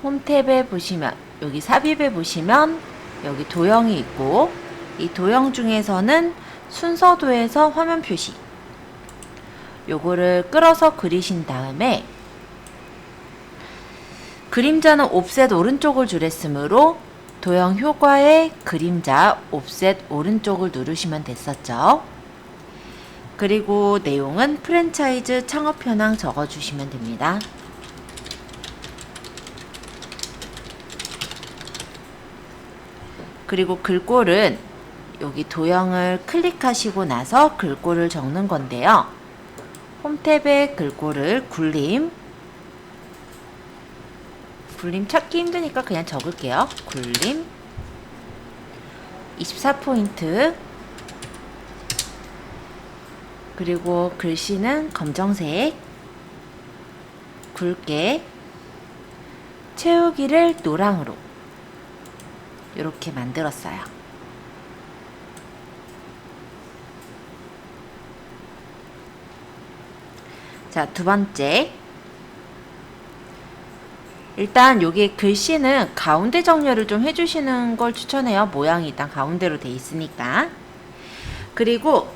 홈탭에 보시면 여기 삽입에 보시면 여기 도형이 있고 이 도형 중에서는 순서도에서 화면 표시 요거를 끌어서 그리신 다음에 그림자는 옵셋 오른쪽을 줄였으므로 도형 효과의 그림자 옵셋 오른쪽을 누르시면 됐었죠. 그리고 내용은 프랜차이즈 창업 현황 적어주시면 됩니다. 그리고 글꼴은 여기 도형을 클릭하시고 나서 글꼴을 적는 건데요. 홈탭에 글꼴을 굴림 찾기 힘드니까 그냥 적을게요. 굴림 24포인트 그리고 글씨는 검정색 굵게 채우기를 노랑으로 이렇게 만들었어요. 자, 두 번째. 일단 여기 글씨는 가운데 정렬을 좀 해주시는 걸 추천해요. 모양이 일단 가운데로 돼 있으니까. 그리고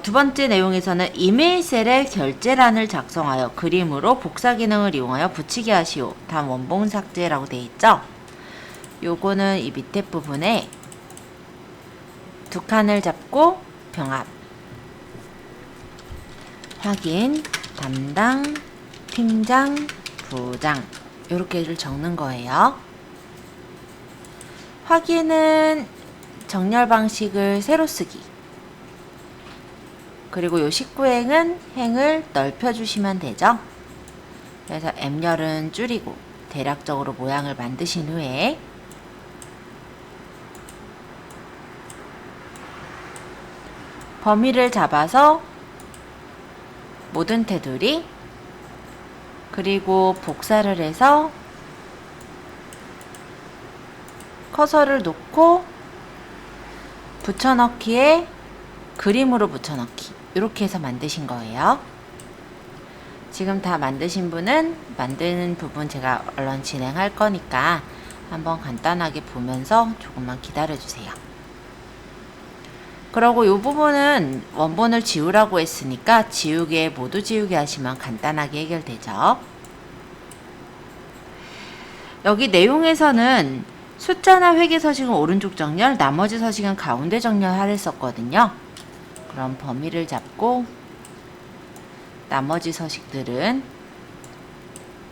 두 번째 내용에서는 이메일 셀에 결제란을 작성하여 그림으로 복사 기능을 이용하여 붙이게 하시오. 다음 원본 삭제라고 돼 있죠. 요거는 이 밑에 부분에 두 칸을 잡고 병합 확인 담당 팀장 부장 요렇게를 적는 거예요. 확인은 정렬 방식을 새로 쓰기 그리고 요 19행은 행을 넓혀 주시면 되죠. 그래서 M열은 줄이고 대략적으로 모양을 만드신 후에 범위를 잡아서 모든 테두리 그리고 복사를 해서 커서를 놓고 붙여넣기에 그림으로 붙여넣기 이렇게 해서 만드신 거예요. 지금 다 만드신 분은 만드는 부분 제가 얼른 진행할 거니까 한번 간단하게 보면서 조금만 기다려 주세요. 그리고 이 부분은 원본을 지우라고 했으니까 지우개 모두 지우개 하시면 간단하게 해결되죠. 여기 내용에서는 숫자나 회계 서식은 오른쪽 정렬, 나머지 서식은 가운데 정렬하라 했었거든요. 그럼 범위를 잡고 나머지 서식들은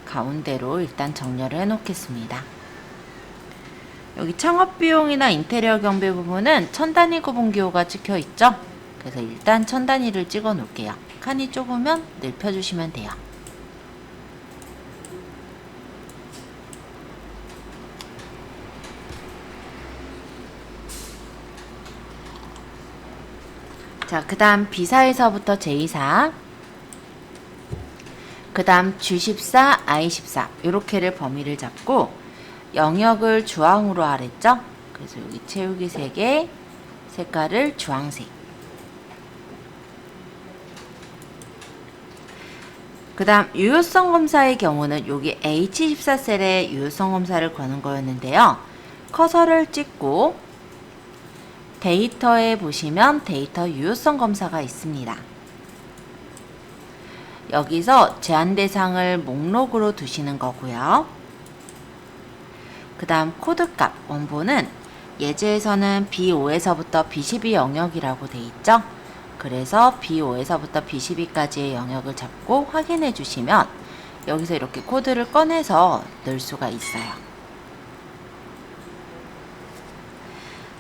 가운데로 일단 정렬을 해 놓겠습니다. 여기 창업비용이나 인테리어 경비 부분은 1000단위 구분기호가 찍혀 있죠. 그래서 일단 1000단위를 찍어 놓을게요. 칸이 좁으면 넓혀주시면 돼요. 자, 그 다음 B사에서부터 J사 그 다음 G14, I14 요렇게를 범위를 잡고 영역을 주황으로 하랬죠? 그래서 여기 채우기 3개 색깔을 주황색 그 다음 유효성 검사의 경우는 여기 H14셀에 유효성 검사를 거는 거였는데요. 커서를 찍고 데이터에 보시면 데이터 유효성 검사가 있습니다. 여기서 제한 대상을 목록으로 두시는 거고요. 그 다음 코드값 원본은 예제에서는 B5에서부터 B12 영역이라고 돼 있죠. 그래서 B5에서부터 B12까지의 영역을 잡고 확인해 주시면 여기서 이렇게 코드를 꺼내서 넣을 수가 있어요.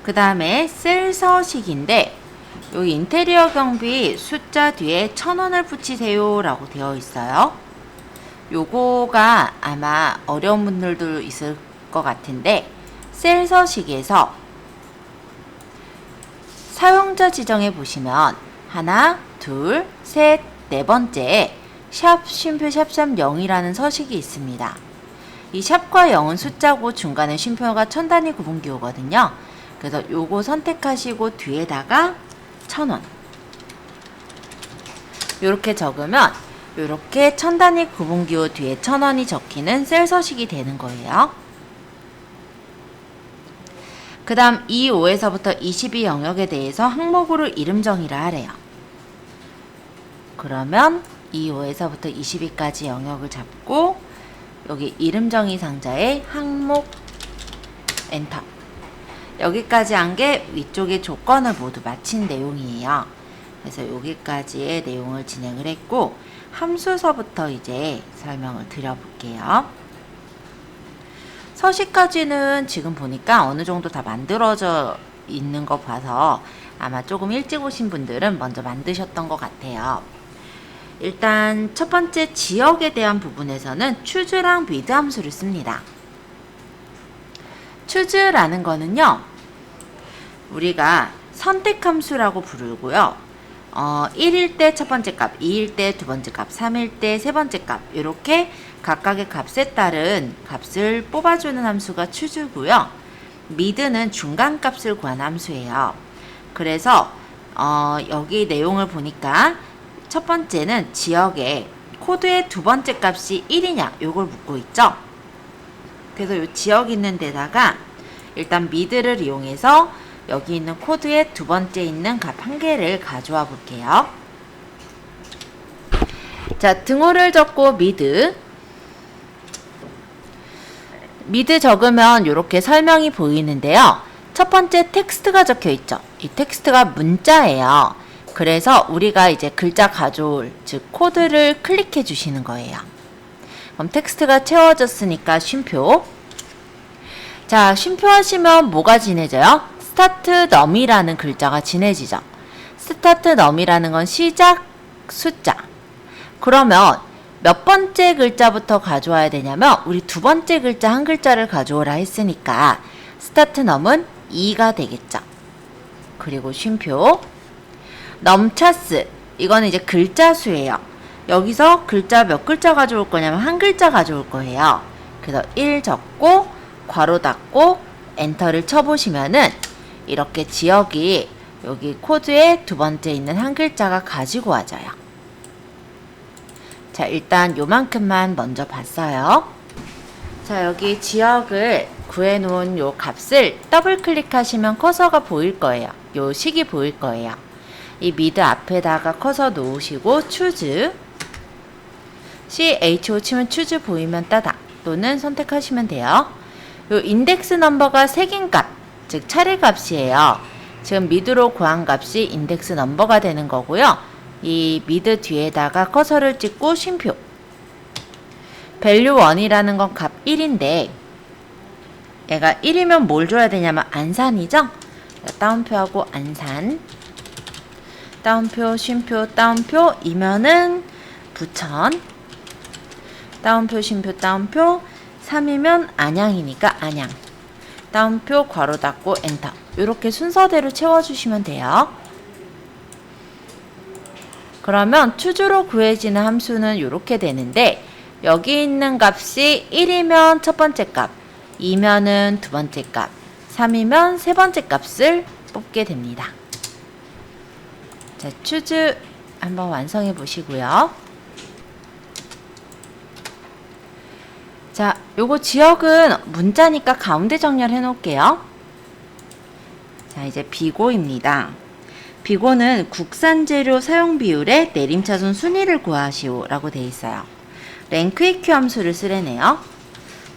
그 다음에 셀 서식인데 여기 인테리어 경비 숫자 뒤에 1000원을 붙이세요 라고 되어 있어요. 요거가 아마 어려운 분들도 있을 것 같은데 셀 서식에서 사용자 지정해 보시면 하나, 둘, 셋, 네 번째에 샵 쉼표 샵샵 0이라는 서식이 있습니다. 이 샵과 0은 숫자고 중간에 쉼표가 1000단위 구분기호거든요. 그래서 요거 선택하시고 뒤에다가 1000원 요렇게 적으면 이렇게 천 단위 구분기호 뒤에 1000원이 적히는 셀 서식이 되는 거예요. 그 다음 25에서부터 22 영역에 대해서 항목으로 이름 정의를 하래요. 그러면 25에서부터 22까지 영역을 잡고 여기 이름 정의 상자에 항목 엔터. 여기까지 한 게 위쪽의 조건을 모두 마친 내용이에요. 그래서 여기까지의 내용을 진행을 했고 함수서부터 이제 설명을 드려볼게요. 서식까지는 지금 보니까 어느 정도 다 만들어져 있는 거 봐서 아마 조금 일찍 오신 분들은 먼저 만드셨던 것 같아요. 일단 첫 번째 지역에 대한 부분에서는 choose랑 with 함수를 씁니다. choose라는 거는요, 우리가 선택 함수라고 부르고요. 1일 때 첫 번째 값, 2일 때 두 번째 값, 3일 때 세 번째 값, 이렇게 각각의 값에 따른 값을 뽑아주는 함수가 choose고요. mid는 중간 값을 구하는 함수예요. 그래서 여기 내용을 보니까 첫 번째는 지역에 코드의 두 번째 값이 1이냐 요걸 묻고 있죠. 그래서 이 지역 있는 데다가 일단 mid를 이용해서 여기 있는 코드의 두 번째 있는 값 한 개를 가져와 볼게요. 자, 등호를 적고 mid 적으면 이렇게 설명이 보이는데요. 첫 번째 텍스트가 적혀 있죠. 이 텍스트가 문자예요. 그래서 우리가 이제 글자 가져올, 즉 코드를 클릭해 주시는 거예요. 그럼 텍스트가 채워졌으니까 쉼표. 자, 쉼표 하시면 뭐가 진해져요? 스타트 num이라는 글자가 진해지죠. 스타트 num이라는 건 시작 숫자. 그러면 몇 번째 글자부터 가져와야 되냐면 우리 두 번째 글자 한 글자를 가져오라 했으니까 스타트 num은 2가 되겠죠. 그리고 쉼표. 넘차스, 이거는 이제 글자 수예요. 여기서 글자 몇 글자 가져올 거냐면 한 글자 가져올 거예요. 그래서 1 적고 괄호 닫고 엔터를 쳐보시면은 이렇게 지역이 여기 코드에 두 번째 있는 한 글자가 가지고 와져요. 자, 일단 요만큼만 먼저 봤어요. 자, 여기 지역을 구해놓은 요 값을 더블 클릭하시면 커서가 보일 거예요. 요 식이 보일 거예요. 이 mid 앞에다가 커서 놓으시고 choose CHO 치면 choose 보이면 따다 또는 선택하시면 돼요. 요 인덱스 넘버가 새긴 값, 즉 차례 값이에요. 지금 mid로 구한 값이 인덱스 넘버가 되는 거고요. 이 mid 뒤에다가 커서를 찍고 쉼표. value 1이라는 건 값 1인데 얘가 1이면 뭘 줘야 되냐면 안산이죠? 다운표하고 안산. 다운표, 쉼표, 다운표, 이면은 부천. 다운표, 쉼표, 다운표, 3이면 안양이니까 안양. 다운표, 괄호 닫고 엔터. 이렇게 순서대로 채워주시면 돼요. 그러면 choose로 구해지는 함수는 이렇게 되는데 여기 있는 값이 1이면 첫 번째 값, 2면은 두 번째 값, 3이면 세 번째 값을 뽑게 됩니다. 자, choose 한번 완성해 보시고요. 자, 요거 지역은 문자니까 가운데 정렬해 놓을게요. 자, 이제 비고입니다. 비고는 국산 재료 사용 비율의 내림차순 순위를 구하시오 라고 되어 있어요. 랭크 EQ 함수를 쓰래네요.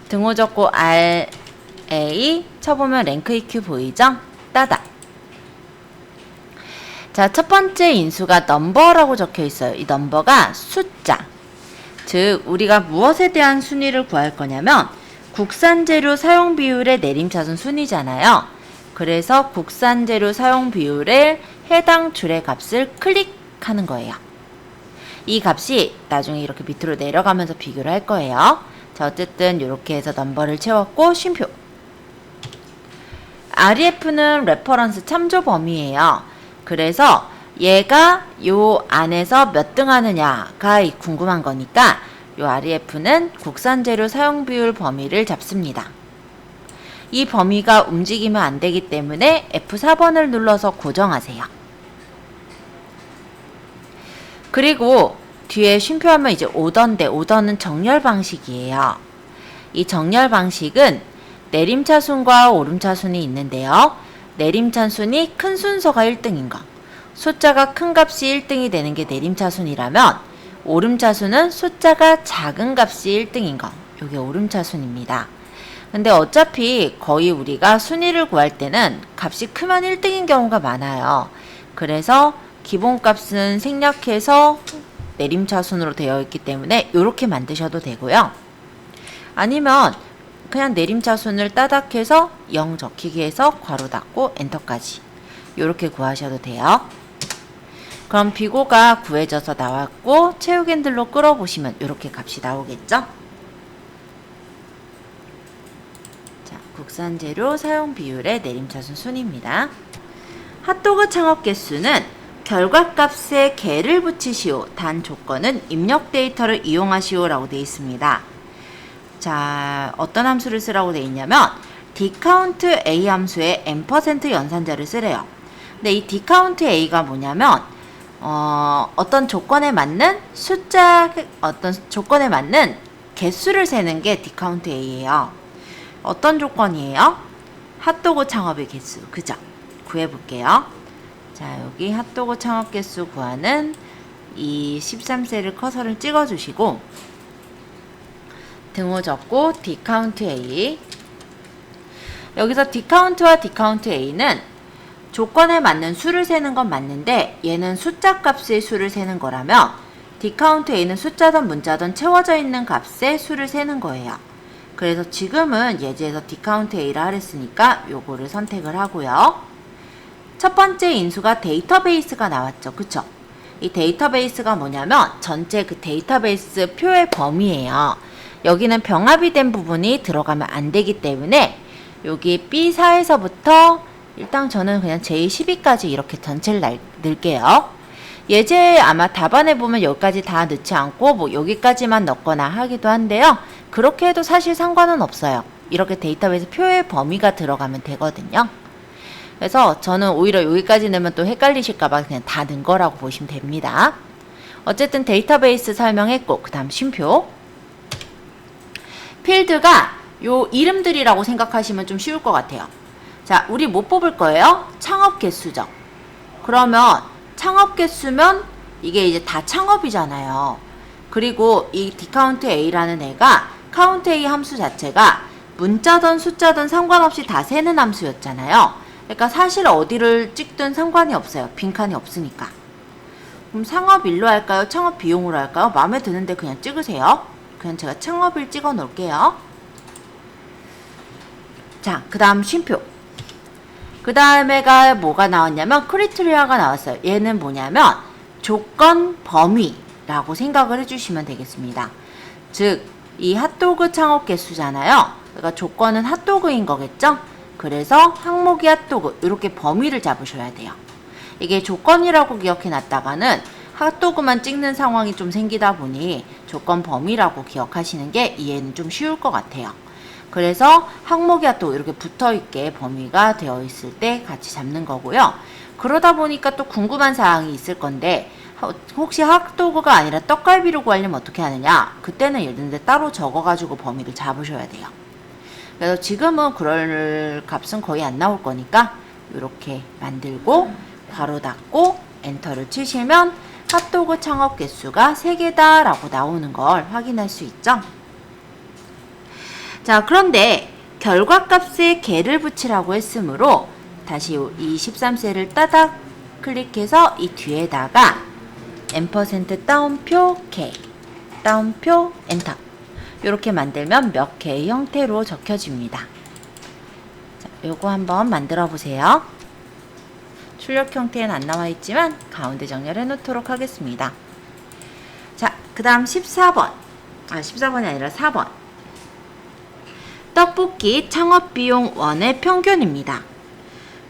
등호 적고 RA 쳐보면 랭크 EQ 보이죠? 따다. 자, 첫 번째 인수가 넘버라고 적혀 있어요. 이 넘버가 숫자. 즉, 우리가 무엇에 대한 순위를 구할 거냐면 국산 재료 사용 비율의 내림차순 순위잖아요. 그래서 국산 재료 사용 비율의 해당 줄의 값을 클릭하는 거예요. 이 값이 나중에 이렇게 밑으로 내려가면서 비교를 할 거예요. 자, 어쨌든 이렇게 해서 넘버를 채웠고 쉼표. REF는 레퍼런스 참조 범위예요. 그래서 얘가 요 안에서 몇 등 하느냐가 궁금한 거니까 요 REF는 국산 재료 사용 비율 범위를 잡습니다. 이 범위가 움직이면 안 되기 때문에 F4번을 눌러서 고정하세요. 그리고 뒤에 쉼표하면 이제 오더인데 오더는 정렬 방식이에요. 이 정렬 방식은 내림차순과 오름차순이 있는데요. 내림차순이 큰 순서가 1등인 거. 숫자가 큰 값이 1등이 되는 게 내림차순이라면 오름차순은 숫자가 작은 값이 1등인 거. 이게 오름차순입니다. 근데 어차피 거의 우리가 순위를 구할 때는 값이 크면 1등인 경우가 많아요. 그래서 기본값은 생략해서 내림차순으로 되어 있기 때문에 이렇게 만드셔도 되고요. 아니면 그냥 내림차순을 따닥해서 0 적히기 해서 괄호 닫고 엔터까지 이렇게 구하셔도 돼요. 그럼 비고가 구해져서 나왔고 채우기 핸들로 끌어보시면 이렇게 값이 나오겠죠? 자, 국산 재료 사용 비율의 내림차순 순입니다. 핫도그 창업 개수는 결과값에 개를 붙이시오. 단 조건은 입력 데이터를 이용하시오 라고 되어 있습니다. 자, 어떤 함수를 쓰라고 되어 있냐면 dCount A 함수에 n% 연산자를 쓰래요. 근데 이 dCount A가 뭐냐면 어떤 조건에 맞는 개수를 세는 게 dCount A예요. 어떤 조건이에요? 핫도그 창업의 개수. 그죠? 구해볼게요. 자, 여기 핫도그 창업 개수 구하는 이 13셀을 커서를 찍어주시고 등호 적고 dCount A. 여기서 dCount와 dCount A는 조건에 맞는 수를 세는 건 맞는데 얘는 숫자 값의 수를 세는 거라면 dCount A는 숫자든 문자든 채워져 있는 값의 수를 세는 거예요. 그래서 지금은 예제에서 dCount A라 하랬으니까 요거를 선택을 하고요. 첫 번째 인수가 데이터베이스가 나왔죠. 그쵸? 이 데이터베이스가 뭐냐면 전체 그 데이터베이스 표의 범위예요. 여기는 병합이 된 부분이 들어가면 안 되기 때문에 여기 B4에서부터 일단 저는 그냥 J12까지 이렇게 전체를 넣을게요. 예제 아마 답안에 보면 여기까지 다 넣지 않고 뭐 여기까지만 넣거나 하기도 한데요. 그렇게 해도 사실 상관은 없어요. 이렇게 데이터베이스 표의 범위가 들어가면 되거든요. 그래서 저는 오히려 여기까지 넣으면 또 헷갈리실까봐 그냥 다 넣은 거라고 보시면 됩니다. 어쨌든 데이터베이스 설명했고 그 다음 쉼표. 필드가 요 이름들이라고 생각하시면 좀 쉬울 것 같아요. 자, 우리 뭐 뽑을 거예요? 창업 개수죠. 그러면 창업 개수면 이게 이제 다 창업이잖아요. 그리고 이 dCount A라는 애가 count A 함수 자체가 문자든 숫자든 상관없이 다 세는 함수였잖아요. 그러니까 사실 어디를 찍든 상관이 없어요. 빈칸이 없으니까. 그럼 창업일로 할까요? 창업 비용으로 할까요? 마음에 드는데 그냥 찍으세요. 그냥 제가 창업일 찍어 놓을게요. 자, 그 다음 쉼표. 그 다음에가 뭐가 나왔냐면 크리테리아가 나왔어요. 얘는 뭐냐면 조건 범위라고 생각을 해주시면 되겠습니다. 즉, 이 핫도그 창업 개수잖아요. 그러니까 조건은 핫도그인 거겠죠? 그래서 항목이 핫도그 이렇게 범위를 잡으셔야 돼요. 이게 조건이라고 기억해 놨다가는 핫도그만 찍는 상황이 좀 생기다 보니 조건 범위라고 기억하시는 게 이해는 좀 쉬울 것 같아요. 그래서 항목이 핫도그 이렇게 붙어있게 범위가 되어 있을 때 같이 잡는 거고요. 그러다 보니까 또 궁금한 사항이 있을 건데 혹시 핫도그가 아니라 떡갈비로 구하려면 어떻게 하느냐? 그때는 예를 들면 따로 적어가지고 범위를 잡으셔야 돼요. 그래서 지금은 그럴 값은 거의 안 나올 거니까 이렇게 만들고 괄호 닫고 엔터를 치시면 핫도그 창업 개수가 3개다 라고 나오는 걸 확인할 수 있죠. 자, 그런데 결과값에 개를 붙이라고 했으므로 다시 이 13셀을 따닥 클릭해서 이 뒤에다가 n% 따옴표 개 따옴표 엔터 이렇게 만들면 몇 개의 형태로 적혀집니다. 자, 요거 한번 만들어 보세요. 출력 형태는 안 나와 있지만 가운데 정렬해 놓도록 하겠습니다. 자, 그 다음 14번. 14번이 아니라 4번. 떡볶이 창업비용 1의 평균입니다.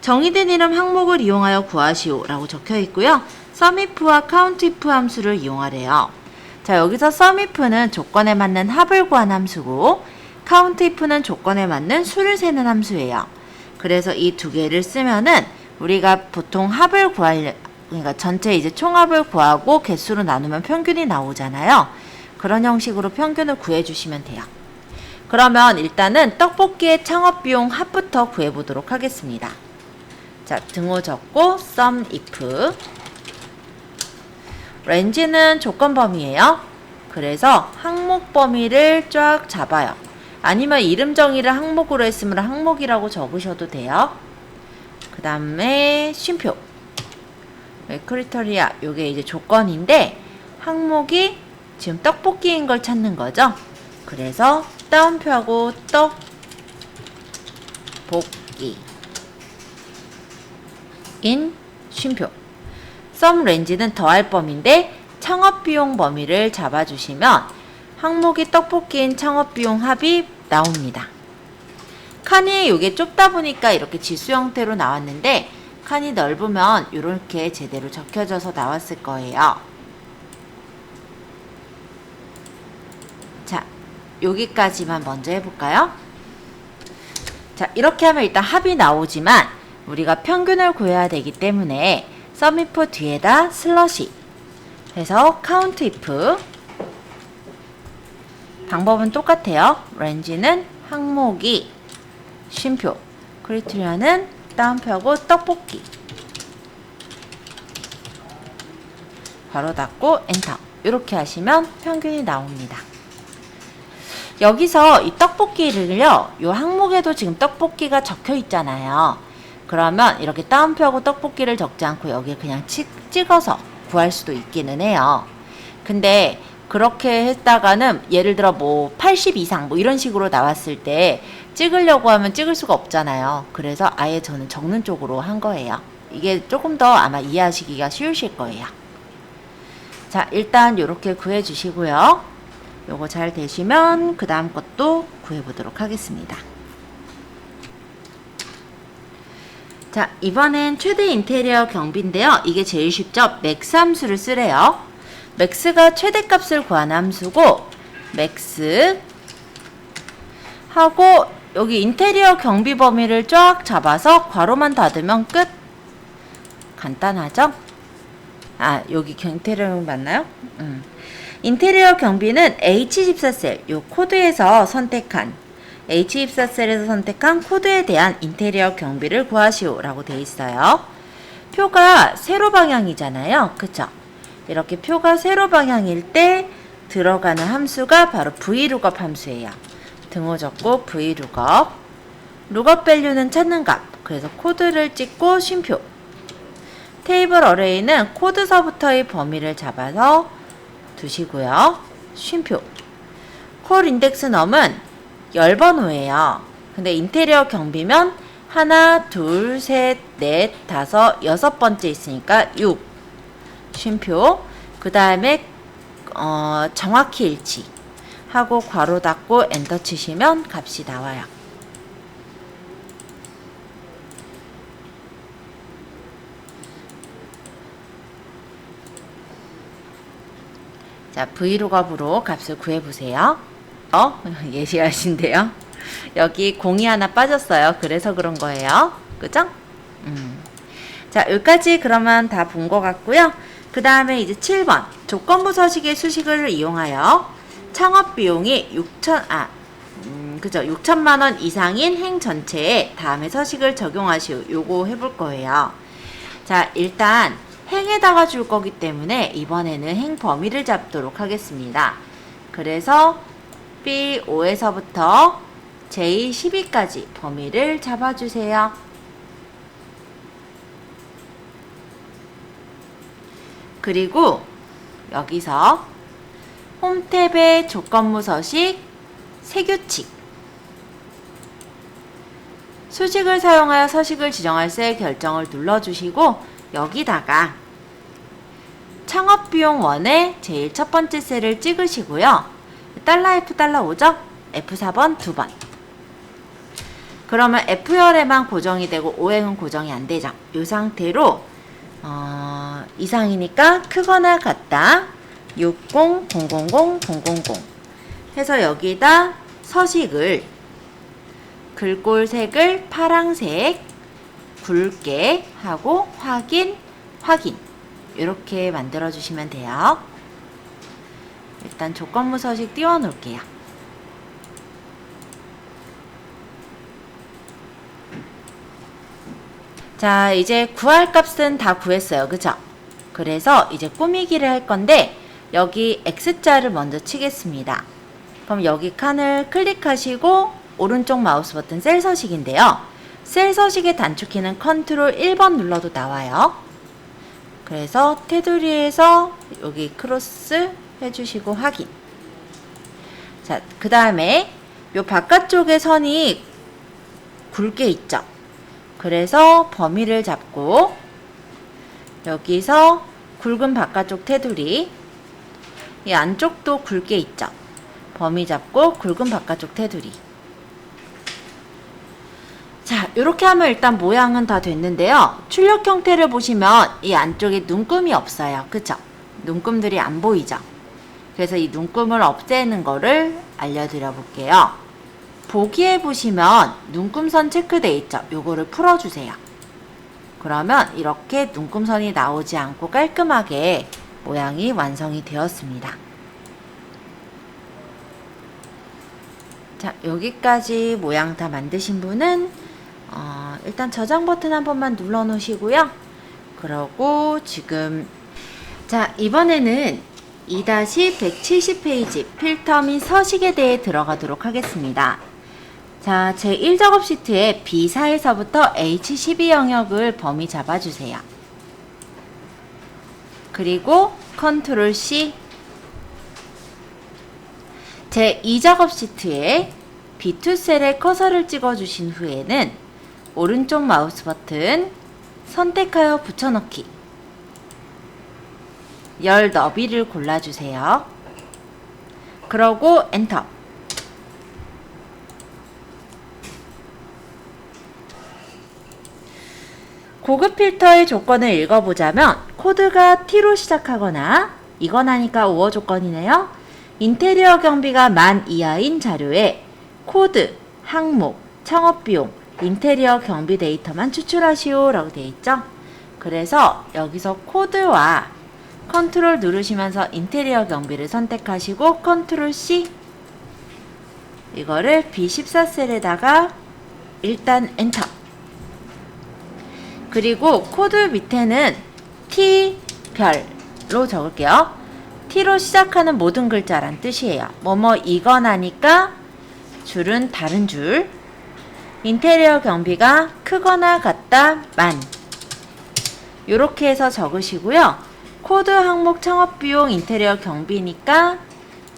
정의된 이름 항목을 이용하여 구하시오 라고 적혀 있고요. SUMIF와 COUNTIF 함수를 이용하래요. 자, 여기서 SUMIF는 조건에 맞는 합을 구한 함수고 COUNTIF는 조건에 맞는 수를 세는 함수예요. 그래서 이 두 개를 쓰면은 우리가 보통 합을 구할 그러니까 전체 이제 총합을 구하고 개수로 나누면 평균이 나오잖아요. 그런 형식으로 평균을 구해주시면 돼요. 그러면 일단은 떡볶이의 창업비용 합부터 구해보도록 하겠습니다. 자, 등호 적고 sum if 렌지는 조건 범위예요. 그래서 항목 범위를 쫙 잡아요. 아니면 이름 정의를 항목으로 했으면 항목이라고 적으셔도 돼요. 그 다음에 쉼표 크리터리아 요게 이제 조건인데 항목이 지금 떡볶이인 걸 찾는 거죠. 그래서 따옴표하고 떡볶이 인 쉼표 sum range는 더할 범위인데 창업비용 범위를 잡아주시면 항목이 떡볶이인 창업비용 합이 나옵니다. 칸이 요게 좁다 보니까 이렇게 지수 형태로 나왔는데 칸이 넓으면 이렇게 제대로 적혀져서 나왔을 거예요. 자, 여기까지만 먼저 해볼까요? 자, 이렇게 하면 일단 합이 나오지만 우리가 평균을 구해야 되기 때문에 sum if 뒤에다 슬러시 해서 count if 방법은 똑같아요. range는 항목이 쉼표 크리테리아는 따옴표하고 떡볶이 괄호 닫고 엔터 이렇게 하시면 평균이 나옵니다. 여기서 이 떡볶이를요, 이 항목에도 지금 떡볶이가 적혀 있잖아요. 그러면 이렇게 따옴표하고 떡볶이를 적지 않고 여기에 그냥 찍어서 구할 수도 있기는 해요. 근데 그렇게 했다가는 예를 들어 뭐 80 이상 뭐 이런 식으로 나왔을 때 찍으려고 하면 찍을 수가 없잖아요. 그래서 아예 저는 적는 쪽으로 한 거예요. 이게 조금 더 아마 이해하시기가 쉬우실 거예요. 자, 일단 이렇게 구해 주시고요. 요거 잘 되시면 그 다음 것도 구해 보도록 하겠습니다. 자, 이번엔 최대 인테리어 경비인데요. 이게 제일 쉽죠? 맥스 함수를 쓰래요. 맥스가 최대값을 구하는 함수고 맥스 하고 여기 인테리어 경비 범위를 쫙 잡아서 괄호만 닫으면 끝. 간단하죠? 아, 여기 인테리어 맞나요? 인테리어 경비는 H24셀 요 코드에서 선택한 H24셀에서 선택한 코드에 대한 인테리어 경비를 구하시오 라고 되어 있어요. 표가 세로 방향이잖아요. 그쵸? 이렇게 표가 세로 방향일 때 들어가는 함수가 바로 VLOOKUP 함수예요. 등호 적고 VLOOKUP 룩업 밸류는 찾는 값. 그래서 코드를 찍고 쉼표 테이블 어레이는 코드서부터의 범위를 잡아서 두시고요. 쉼표 콜 인덱스 넘은 열번호예요. 근데 인테리어 경비면 하나, 둘, 셋, 넷, 다섯, 여섯 번째 있으니까 6 쉼표 그 다음에 정확히 일치 하고 괄호 닫고 엔터 치시면 값이 나와요. 자, VLOOKUP으로 값을 구해보세요. 예시하신데요. 여기 공이 하나 빠졌어요. 그래서 그런 거예요. 그죠? 자, 여기까지 그러면 다 본 것 같고요. 그 다음에 이제 7번. 조건부 서식의 수식을 이용하여 창업비용이 6천만 원 이상인 행 전체에 다음에 서식을 적용하시오. 요거 해볼 거예요. 자, 일단 행에다가 줄 거기 때문에 이번에는 행 범위를 잡도록 하겠습니다. 그래서 B5에서부터 J12까지 범위를 잡아주세요. 그리고 여기서 홈 탭의 조건부 서식 세규칙 수식을 사용하여 서식을 지정할 셀 결정을 눌러주시고 여기다가 창업비용 1의 제일 첫 번째 셀을 찍으시고요. $F $5죠? F4번 2번. 그러면 F열에만 고정이 되고 O행은 고정이 안 되죠. 이 상태로 이상이니까 크거나 같다 6000000 해서 여기다 서식을 글꼴색을 파랑색 굵게 하고 확인 이렇게 만들어 주시면 돼요. 일단 조건부 서식 띄워 놓을게요. 자, 이제 구할 값은 다 구했어요. 그죠? 그래서 이제 꾸미기를 할 건데 여기 X자를 먼저 치겠습니다. 그럼 여기 칸을 클릭하시고 오른쪽 마우스 버튼 셀 서식인데요. 셀 서식의 단축키는 컨트롤 1번 눌러도 나와요. 그래서 테두리에서 여기 크로스 해주시고 확인. 자, 그 다음에 요 바깥쪽에 선이 굵게 있죠. 그래서 범위를 잡고 여기서 굵은 바깥쪽 테두리, 이 안쪽도 굵게 있죠. 범위 잡고 굵은 바깥쪽 테두리. 자, 이렇게 하면 일단 모양은 다 됐는데요. 출력 형태를 보시면 이 안쪽에 눈금이 없어요. 그쵸? 눈금들이 안 보이죠? 그래서 이 눈금을 없애는 거를 알려드려 볼게요. 보기에 보시면 눈금선 체크되어 있죠? 요거를 풀어주세요. 그러면 이렇게 눈금선이 나오지 않고 깔끔하게 모양이 완성이 되었습니다. 자, 여기까지 모양 다 만드신 분은 일단 저장 버튼 한 번만 눌러 놓으시고요. 그러고 지금 자, 이번에는 2-170페이지 필터 및 서식에 대해 들어가도록 하겠습니다. 자, 제 1작업 시트에 B4에서부터 H12 영역을 범위 잡아주세요. 그리고 컨트롤 C. 제 2작업 시트에 B2 셀에 커서를 찍어주신 후에는 오른쪽 마우스 버튼 선택하여 붙여넣기. 열 너비를 골라주세요. 그러고 엔터. 고급 필터의 조건을 읽어보자면 코드가 T로 시작하거나 이건 하니까 우어 조건이네요. 인테리어 경비가 10,000 이하인 자료에 코드, 항목, 창업비용, 인테리어 경비 데이터만 추출하시오 라고 되어 있죠. 그래서 여기서 코드와 컨트롤 누르시면서 인테리어 경비를 선택하시고 컨트롤 C. 이거를 B14 셀에다가 일단 엔터. 그리고 코드 밑에는 T별로 적을게요. T로 시작하는 모든 글자란 뜻이에요. 뭐뭐 이건 하니까 줄은 다른 줄. 인테리어 경비가 크거나 같다 10,000. 요렇게 해서 적으시고요. 코드 항목 창업비용 인테리어 경비니까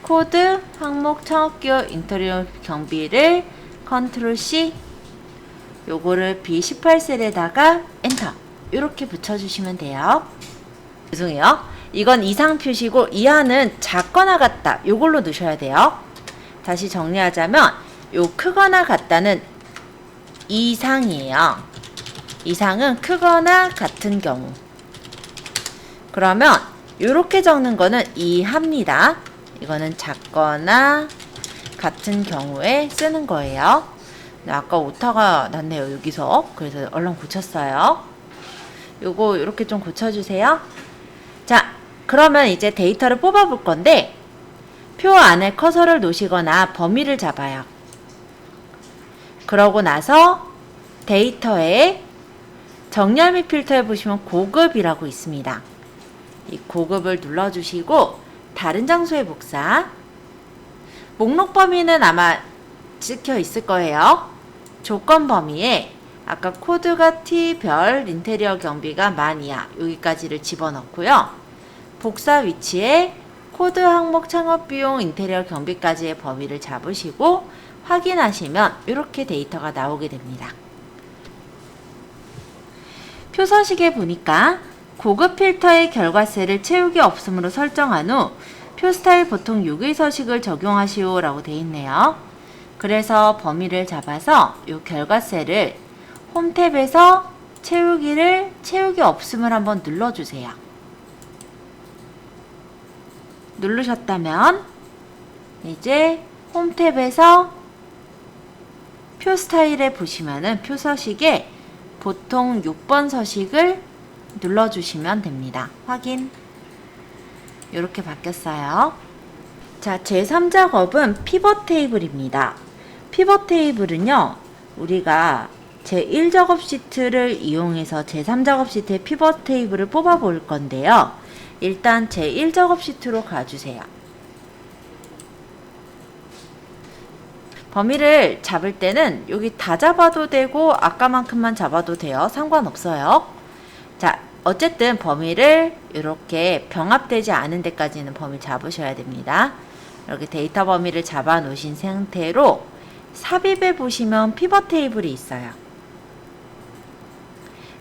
코드 항목 창업비용 인테리어 경비를 컨트롤 C. 요거를 B18 셀에다가 엔터. 이렇게 붙여주시면 돼요. 죄송해요. 이건 이상 표시고 이하는 작거나 같다. 요걸로 넣으셔야 돼요. 다시 정리하자면 요 크거나 같다는 이상이에요. 이상은 크거나 같은 경우. 그러면 요렇게 적는 거는 이하입니다. 이거는 작거나 같은 경우에 쓰는 거예요. 아까 오타가 났네요, 여기서. 그래서 얼른 고쳤어요. 요거 이렇게 좀 고쳐주세요. 자, 그러면 이제 데이터를 뽑아볼 건데 표 안에 커서를 놓으시거나 범위를 잡아요. 그러고 나서 데이터에 정렬 및 필터에 보시면 고급이라고 있습니다. 이 고급을 눌러주시고 다른 장소에 복사. 목록 범위는 아마 찍혀 있을 거예요. 조건 범위에 아까 코드가 T별 인테리어 경비가 10,000 이하 여기까지를 집어넣고요. 복사 위치에 코드 항목 창업비용 인테리어 경비까지의 범위를 잡으시고 확인하시면 이렇게 데이터가 나오게 됩니다. 표서식에 보니까 고급 필터의 결과셀을 채우기 없음으로 설정한 후 표 스타일 보통 6의 서식을 적용하시오 라고 되어 있네요. 그래서 범위를 잡아서 이 결과셀을 홈 탭에서 채우기 없음을 한번 눌러주세요. 누르셨다면 이제 홈 탭에서 표 스타일에 보시면은 표 서식에 보통 6번 서식을 눌러주시면 됩니다. 확인. 이렇게 바뀌었어요. 자, 제3작업은 피벗 테이블입니다. 피벗 테이블은요, 우리가 제1작업 시트를 이용해서 제3작업 시트의 피벗 테이블을 뽑아 볼 건데요. 일단 제1작업 시트로 가주세요. 범위를 잡을 때는 여기 다 잡아도 되고 아까만큼만 잡아도 돼요. 상관없어요. 자, 어쨌든 범위를 이렇게 병합되지 않은 데까지는 범위 잡으셔야 됩니다. 이렇게 데이터 범위를 잡아 놓으신 상태로 삽입에 보시면 피벗 테이블이 있어요.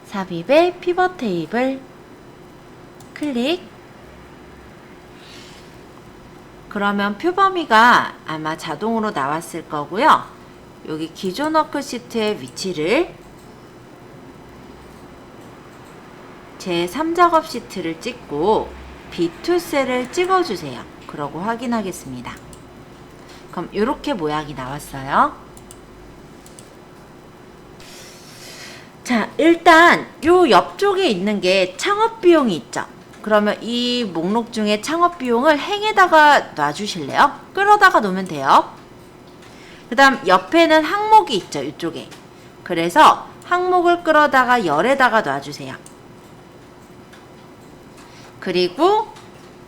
삽입에 피벗 테이블 클릭. 그러면 표범위가 아마 자동으로 나왔을 거고요. 여기 기존 워크시트의 위치를 제3작업 시트를 찍고 B2 셀을 찍어주세요. 그러고 확인하겠습니다. 그럼 이렇게 모양이 나왔어요. 자, 일단 요 옆쪽에 있는 게 창업 비용이 있죠. 그러면 이 목록 중에 창업 비용을 행에다가 놔주실래요? 끌어다가 놓으면 돼요. 그 다음 옆에는 항목이 있죠. 이쪽에. 그래서 항목을 끌어다가 열에다가 놔주세요. 그리고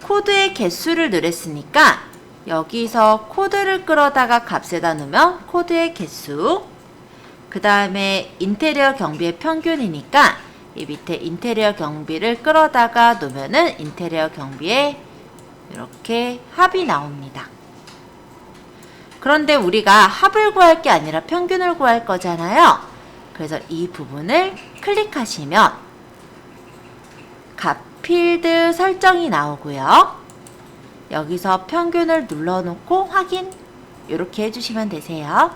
코드의 개수를 늘렸으니까 여기서 코드를 끌어다가 값에다 넣으면 코드의 개수, 그 다음에 인테리어 경비의 평균이니까 이 밑에 인테리어 경비를 끌어다가 놓으면은 인테리어 경비에 이렇게 합이 나옵니다. 그런데 우리가 합을 구할 게 아니라 평균을 구할 거잖아요. 그래서 이 부분을 클릭하시면 값 필드 설정이 나오고요. 여기서 평균을 눌러놓고 확인 이렇게 해주시면 되세요.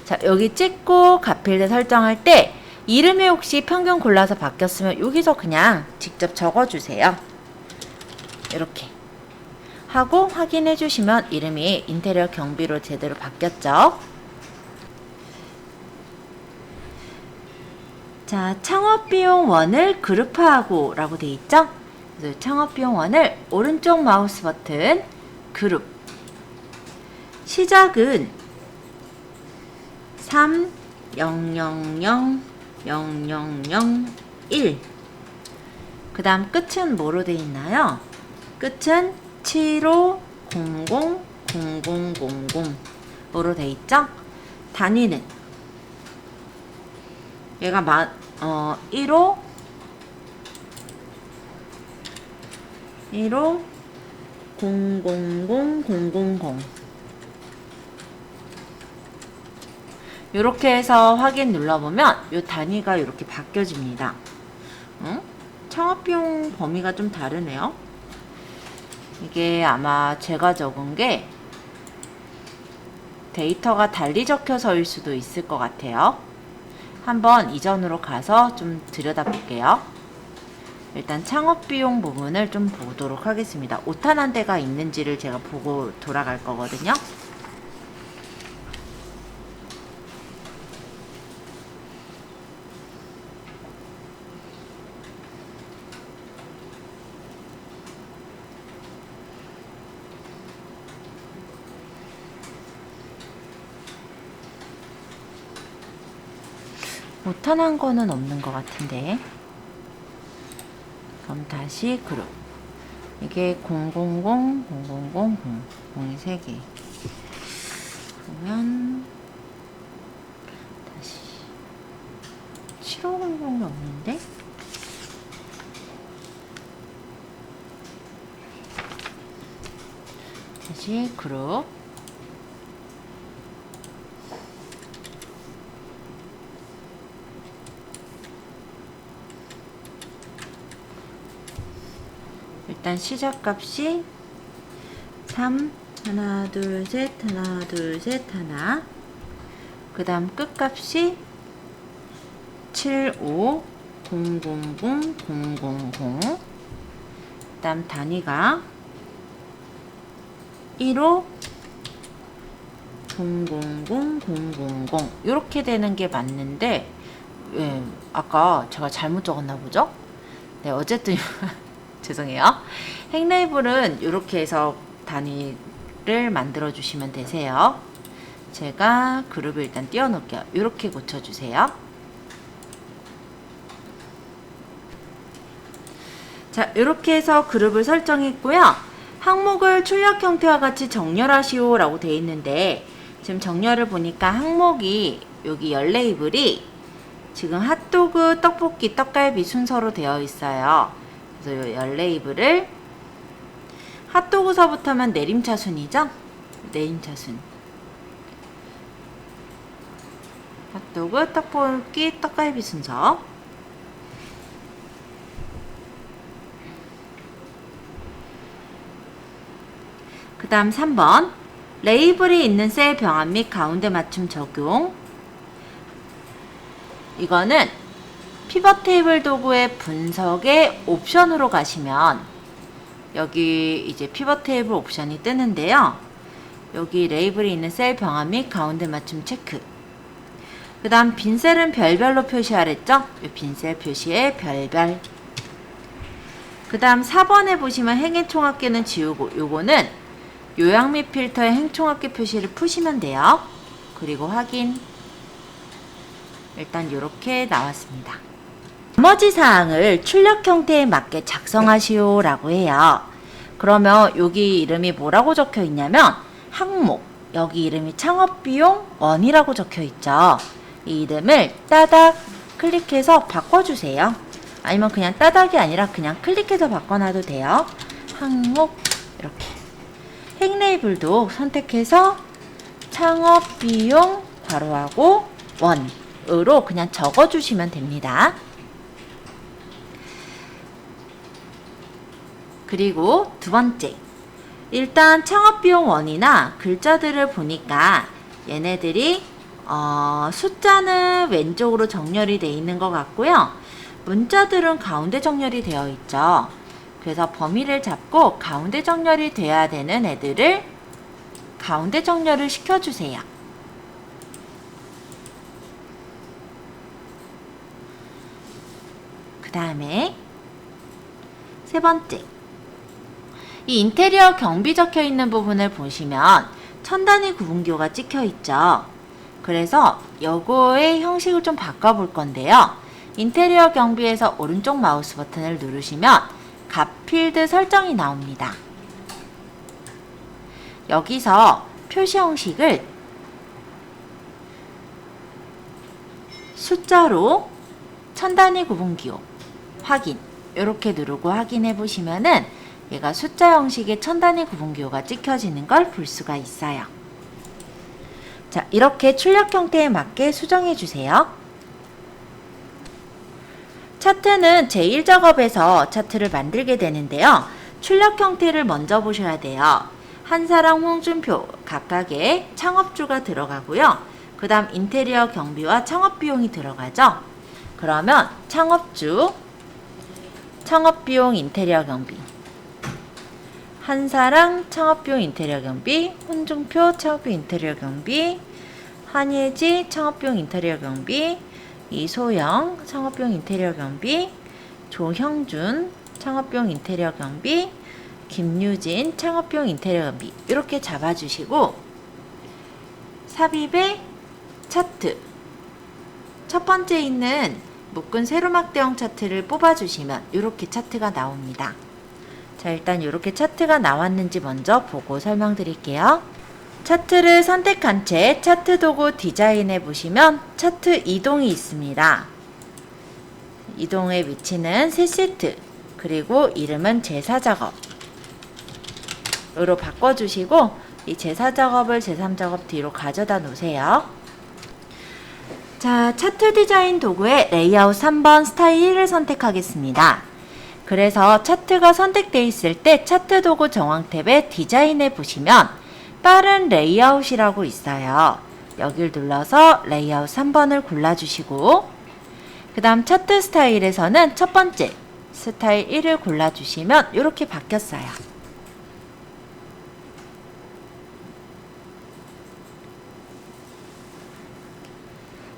자, 여기 찍고 값 필드 설정할 때 이름이 혹시 평균 골라서 바뀌었으면 여기서 그냥 직접 적어주세요. 이렇게 하고 확인해 주시면 이름이 인테리어 경비로 제대로 바뀌었죠. 자, 창업비용 1을 그룹화하고 라고 되어 있죠. 그래서 창업비용 1을 오른쪽 마우스 버튼 그룹, 시작은 3, 0, 0, 0, 0, 0, 0, 1. 그 다음 끝은 뭐로 되어 있나요? 끝은 75, 00, 0000으로 되어 있죠? 단위는 얘가 1호 1호 000 000 이렇게 해서 확인 눌러보면 이 단위가 이렇게 바뀌어집니다. 창업비용 범위가 좀 다르네요. 이게 아마 제가 적은 게 데이터가 달리 적혀서일 수도 있을 것 같아요. 한번 이전으로 가서 좀 들여다볼게요. 일단 창업비용 부분을 좀 보도록 하겠습니다. 오타난 데가 있는지를 제가 보고 돌아갈 거거든요. 오타난 거는 없는 것 같은데. 그럼 다시 그룹. 이게 000, 000, 0이 3개. 그러면 다시 7500이 없는데? 다시 그룹. 일단 시작값이 3, 하나, 둘, 셋, 하나, 둘, 셋, 하나. 그 다음 끝값이 75, 000, 000. 그 다음 단위가 1호 000, 000. 이렇게 되는 게 맞는데 예, 아까 제가 잘못 적었나 보죠? 네, 어쨌든 죄송해요. 행레이블은 이렇게 해서 단위를 만들어 주시면 되세요. 제가 그룹을 일단 띄워 놓을게요. 이렇게 고쳐 주세요. 자, 이렇게 해서 그룹을 설정했고요. 항목을 출력 형태와 같이 정렬하시오 라고 되어 있는데, 지금 정렬을 보니까 항목이 여기 열 레이블이 지금 핫도그, 떡볶이, 떡갈비 순서로 되어 있어요. 그래서 이 열 레이블을 핫도그서부터면 내림차순이죠? 내림차순. 핫도그, 떡볶이, 떡갈비 순서. 그 다음 3번 레이블이 있는 셀 병합 및 가운데 맞춤 적용. 이거는 피벗 테이블 도구의 분석의 옵션으로 가시면 여기 이제 피벗 테이블 옵션이 뜨는데요. 여기 레이블이 있는 셀 병합 및 가운데 맞춤 체크. 그 다음 빈셀은 별별로 표시하랬죠? 빈셀 표시에 별별. 그 다음 4번에 보시면 행의 총합계는 지우고, 요거는 요약 및 필터의 행총합계 표시를 푸시면 돼요. 그리고 확인. 일단 이렇게 나왔습니다. 나머지 사항을 출력 형태에 맞게 작성하시오 라고 해요. 그러면 여기 이름이 뭐라고 적혀 있냐면 항목, 여기 이름이 창업비용 1이라고 적혀 있죠. 이 이름을 따닥 클릭해서 바꿔주세요. 아니면 그냥 따닥이 아니라 그냥 클릭해서 바꿔놔도 돼요. 항목 이렇게. 행레이블도 선택해서 창업비용 괄호하고 1으로 그냥 적어주시면 됩니다. 그리고 두 번째, 일단 창업비용 1이나 글자들을 보니까 얘네들이 숫자는 왼쪽으로 정렬이 되어 있는 것 같고요. 문자들은 가운데 정렬이 되어 있죠. 그래서 범위를 잡고 가운데 정렬이 돼야 되는 애들을 가운데 정렬을 시켜주세요. 그 다음에 세 번째, 이 인테리어 경비 적혀 있는 부분을 보시면 천 단위 구분기호가 찍혀 있죠. 그래서 요거의 형식을 좀 바꿔볼 건데요. 인테리어 경비에서 오른쪽 마우스 버튼을 누르시면 값 필드 설정이 나옵니다. 여기서 표시 형식을 숫자로 천 단위 구분기호 확인, 이렇게 누르고 확인해 보시면은 얘가 숫자 형식의 천 단위 구분기호가 찍혀지는 걸 볼 수가 있어요. 자, 이렇게 출력 형태에 맞게 수정해 주세요. 차트는 제1작업에서 차트를 만들게 되는데요. 출력 형태를 먼저 보셔야 돼요. 한사랑, 홍준표 각각의 창업주가 들어가고요. 그 다음 인테리어 경비와 창업비용이 들어가죠. 그러면 창업주, 창업비용, 인테리어 경비, 한사랑 창업비용 인테리어 경비, 홍준표 창업비용 인테리어 경비, 한예지 창업비용 인테리어 경비, 이소영 창업비용 인테리어 경비, 조형준 창업비용 인테리어 경비, 김유진 창업비용 인테리어 경비, 이렇게 잡아주시고 삽입의 차트, 첫 번째 있는 묶은 세로막대형 차트를 뽑아주시면 이렇게 차트가 나옵니다. 자, 일단 이렇게 차트가 나왔는지 먼저 보고 설명드릴게요. 차트를 선택한 채 차트 도구 디자인해 보시면 차트 이동이 있습니다. 이동의 위치는 새 시트, 그리고 이름은 제4작업으로 바꿔주시고 이 제4작업을 제3작업 뒤로 가져다 놓으세요. 자, 차트 디자인 도구의 레이아웃 3번 스타일 1을 선택하겠습니다. 그래서 차트가 선택되어 있을 때 차트 도구 정황 탭에 디자인해 보시면 빠른 레이아웃이라고 있어요. 여길 눌러서 레이아웃 3번을 골라주시고 그 다음 차트 스타일에서는 첫 번째 스타일 1을 골라주시면 이렇게 바뀌었어요.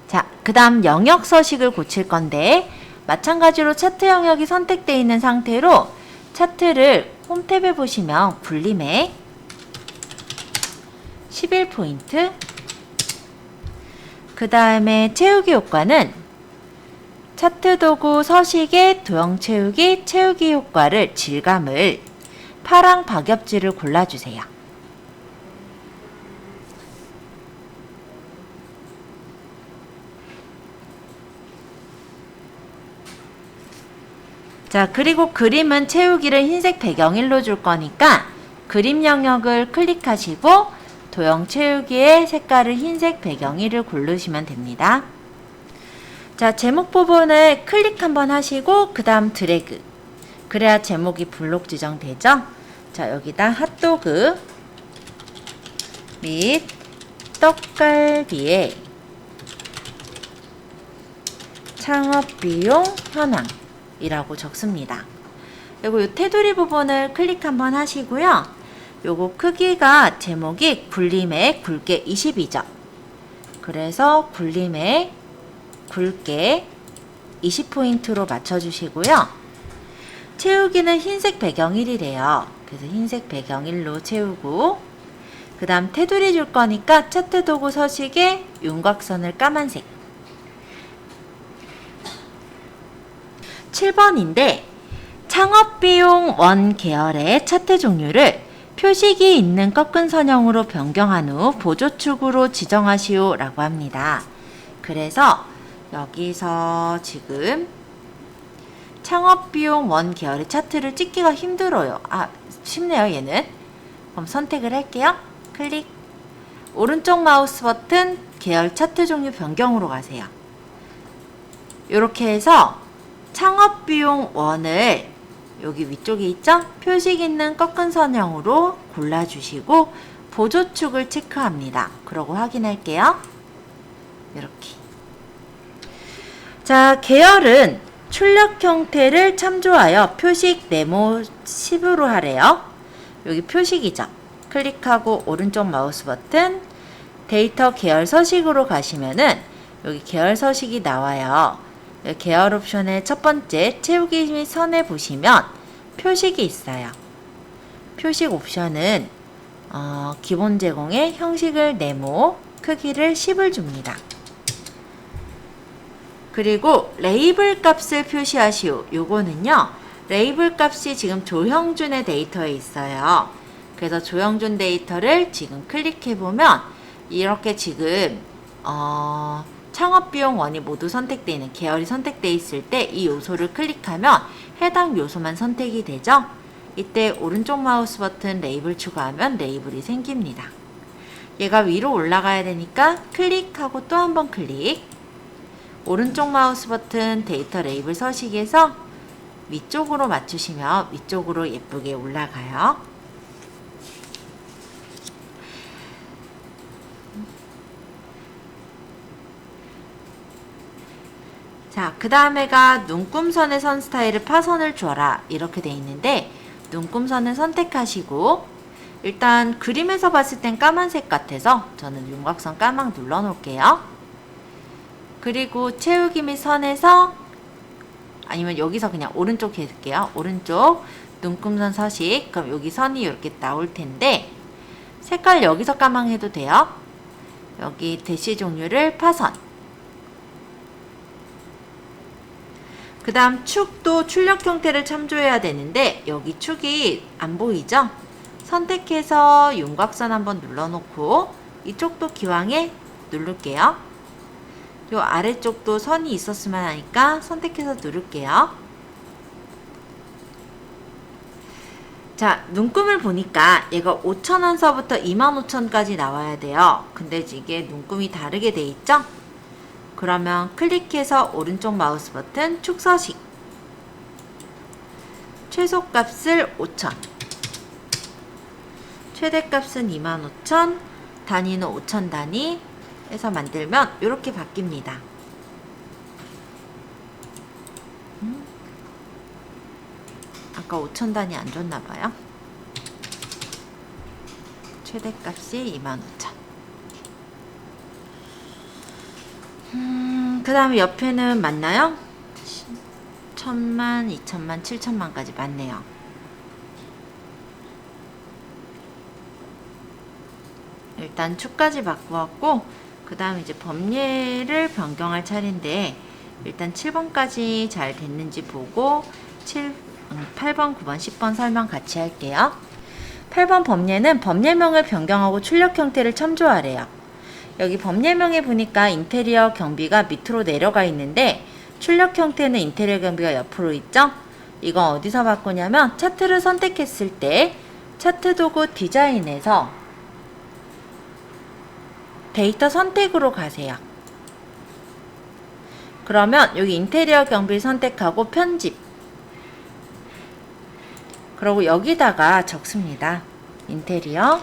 자, 그 다음 영역 서식을 고칠 건데 마찬가지로 차트 영역이 선택되어 있는 상태로 차트를 홈탭에 보시면 굴림에 11포인트, 그 다음에 채우기 효과는 차트 도구 서식의 도형 채우기, 채우기 효과를 질감을 파랑 박엽지를 골라주세요. 자, 그리고 그림은 채우기를 흰색 배경일로 줄 거니까 그림 영역을 클릭하시고 도형 채우기의 색깔을 흰색 배경일을 고르시면 됩니다. 자, 제목 부분을 클릭 한번 하시고 그 다음 드래그. 그래야 제목이 블록 지정되죠? 자, 여기다 핫도그 및 떡갈비의 창업비용 현황 이라고 적습니다. 그리고 이 테두리 부분을 클릭 한번 하시고요. 요거 크기가 제목이 굴림의 굵게 20이죠. 그래서 굴림의 굵게 20포인트로 맞춰주시고요. 채우기는 흰색 배경일이래요. 그래서 흰색 배경일로 채우고 그 다음 테두리 줄 거니까 차트 도구 서식에 윤곽선을 까만색 7번인데 창업비용 원 계열의 차트 종류를 표식이 있는 꺾은 선형으로 변경한 후 보조축으로 지정하시오 라고 합니다. 그래서 여기서 지금 창업비용 원 계열의 차트를 찍기가 힘들어요. 쉽네요 얘는. 그럼 선택을 할게요. 클릭. 오른쪽 마우스 버튼 계열 차트 종류 변경으로 가세요. 이렇게 해서 창업비용 원을 여기 위쪽에 있죠? 표식 있는 꺾은 선형으로 골라주시고 보조축을 체크합니다. 그러고 확인할게요. 이렇게. 자, 계열은 출력 형태를 참조하여 표식 네모 10으로 하래요. 여기 표식이죠. 클릭하고 오른쪽 마우스 버튼 데이터 계열 서식으로 가시면은 여기 계열 서식이 나와요. 계열 옵션의 첫 번째 채우기 및 선에 보시면 표식이 있어요. 표식 옵션은 기본 제공의 형식을 네모, 크기를 10을 줍니다. 그리고 레이블 값을 표시하시오. 요거는요. 레이블 값이 지금 조형준의 데이터에 있어요. 그래서 조형준 데이터를 지금 클릭해보면 이렇게 지금 창업비용 원이 모두 선택되어 있는 계열이 선택되어 있을 때 이 요소를 클릭하면 해당 요소만 선택이 되죠. 이때 오른쪽 마우스 버튼 레이블 추가하면 레이블이 생깁니다. 얘가 위로 올라가야 되니까 클릭하고 또 한 번 클릭. 오른쪽 마우스 버튼 데이터 레이블 서식에서 위쪽으로 맞추시면 위쪽으로 예쁘게 올라가요. 자, 그 다음에가 눈금선의 선 스타일을 파선을 줘라 이렇게 돼 있는데 눈금선을 선택하시고 일단 그림에서 봤을 땐 까만색 같아서 저는 윤곽선 까만 눌러 놓을게요. 그리고 채우기 및 선에서 아니면 여기서 그냥 오른쪽 해줄게요. 오른쪽 눈금선 서식. 그럼 여기 선이 이렇게 나올 텐데 색깔 여기서 까만 해도 돼요. 여기 대시 종류를 파선. 그 다음 축도 출력 형태를 참조해야 되는데 여기 축이 안 보이죠? 선택해서 윤곽선 한번 눌러놓고 이쪽도 기왕에 누를게요. 요 아래쪽도 선이 있었으면 하니까 선택해서 누를게요. 자, 눈금을 보니까 얘가 5,000원서부터 25,000까지 나와야 돼요. 근데 이게 눈금이 다르게 돼 있죠? 그러면 클릭해서 오른쪽 마우스 버튼 축서식 최소값을 5,000 최대값은 25,000 단위는 5,000 단위 해서 만들면 이렇게 바뀝니다. 아까 5,000 단위 안 줬나봐요. 최대값이 25,000 그 다음에 옆에는 맞나요? 1000만, 2000만, 7000만까지 맞네요. 일단 축까지 바꾸었고, 그 다음 이제 범례를 변경할 차례인데, 일단 7번까지 잘 됐는지 보고 8번, 9번, 10번 설명 같이 할게요. 8번 범례는 범례명을 변경하고 출력 형태를 첨조하래요. 여기 범례명에 보니까 인테리어 경비가 밑으로 내려가 있는데 출력 형태는 인테리어 경비가 옆으로 있죠? 이건 어디서 바꾸냐면 차트를 선택했을 때 차트 도구 디자인에서 데이터 선택으로 가세요. 그러면 여기 인테리어 경비 선택하고 편집, 그리고 여기다가 적습니다. 인테리어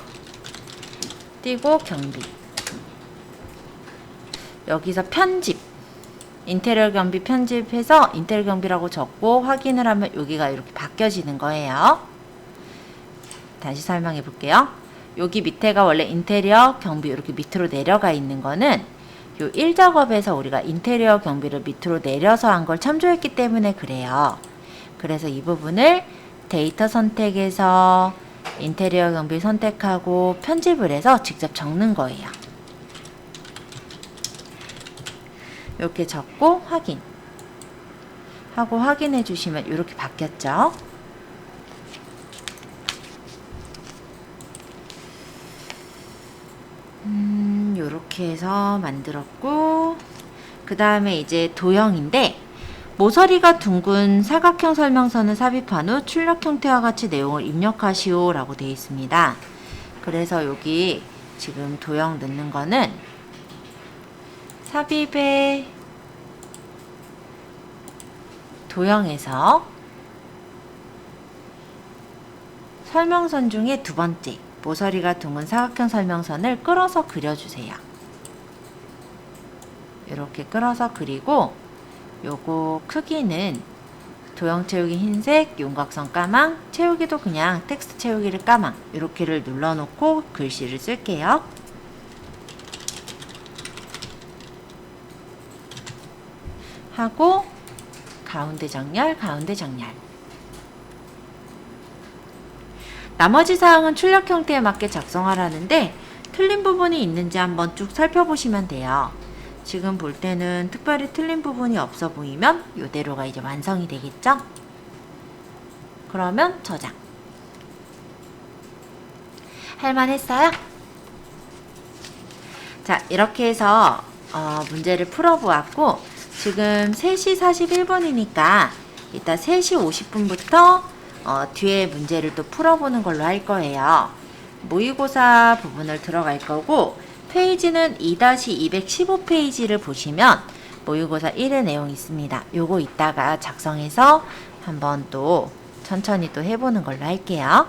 띄고 경비, 여기서 편집, 인테리어 경비 편집해서 인테리어 경비라고 적고 확인을 하면 여기가 이렇게 바뀌어지는 거예요. 다시 설명해 볼게요. 여기 밑에가 원래 인테리어 경비 이렇게 밑으로 내려가 있는 거는 요 1작업에서 우리가 인테리어 경비를 밑으로 내려서 한 걸 참조했기 때문에 그래요. 그래서 이 부분을 데이터 선택에서 인테리어 경비 선택하고 편집을 해서 직접 적는 거예요. 이렇게 적고 확인 하고 확인해 주시면 이렇게 바뀌었죠. 이렇게 해서 만들었고, 그 다음에 이제 도형인데 모서리가 둥근 사각형 설명선을 삽입한 후 출력 형태와 같이 내용을 입력하시오 라고 되어 있습니다. 그래서 여기 지금 도형 넣는 거는 삽입의 도형에서 설명선 중에 두 번째 모서리가 둥근 사각형 설명선을 끌어서 그려주세요. 이렇게 끌어서 그리고 요거 크기는 도형 채우기 흰색, 윤곽선 까망, 채우기도 그냥 텍스트 채우기를 까망 이렇게를 눌러놓고 글씨를 쓸게요. 하고 가운데 정렬, 가운데 정렬. 나머지 사항은 출력 형태에 맞게 작성하라는데 틀린 부분이 있는지 한번 쭉 살펴보시면 돼요. 지금 볼 때는 특별히 틀린 부분이 없어 보이면 이대로가 이제 완성이 되겠죠? 그러면 저장. 할만했어요? 자, 이렇게 해서 문제를 풀어보았고 지금 3시 41분이니까 이따 3시 50분부터 뒤에 문제를 또 풀어보는 걸로 할 거예요. 모의고사 부분을 들어갈 거고 페이지는 2-215페이지를 보시면 모의고사 1의 내용이 있습니다. 요거 이따가 작성해서 한번 또 천천히 또 해보는 걸로 할게요.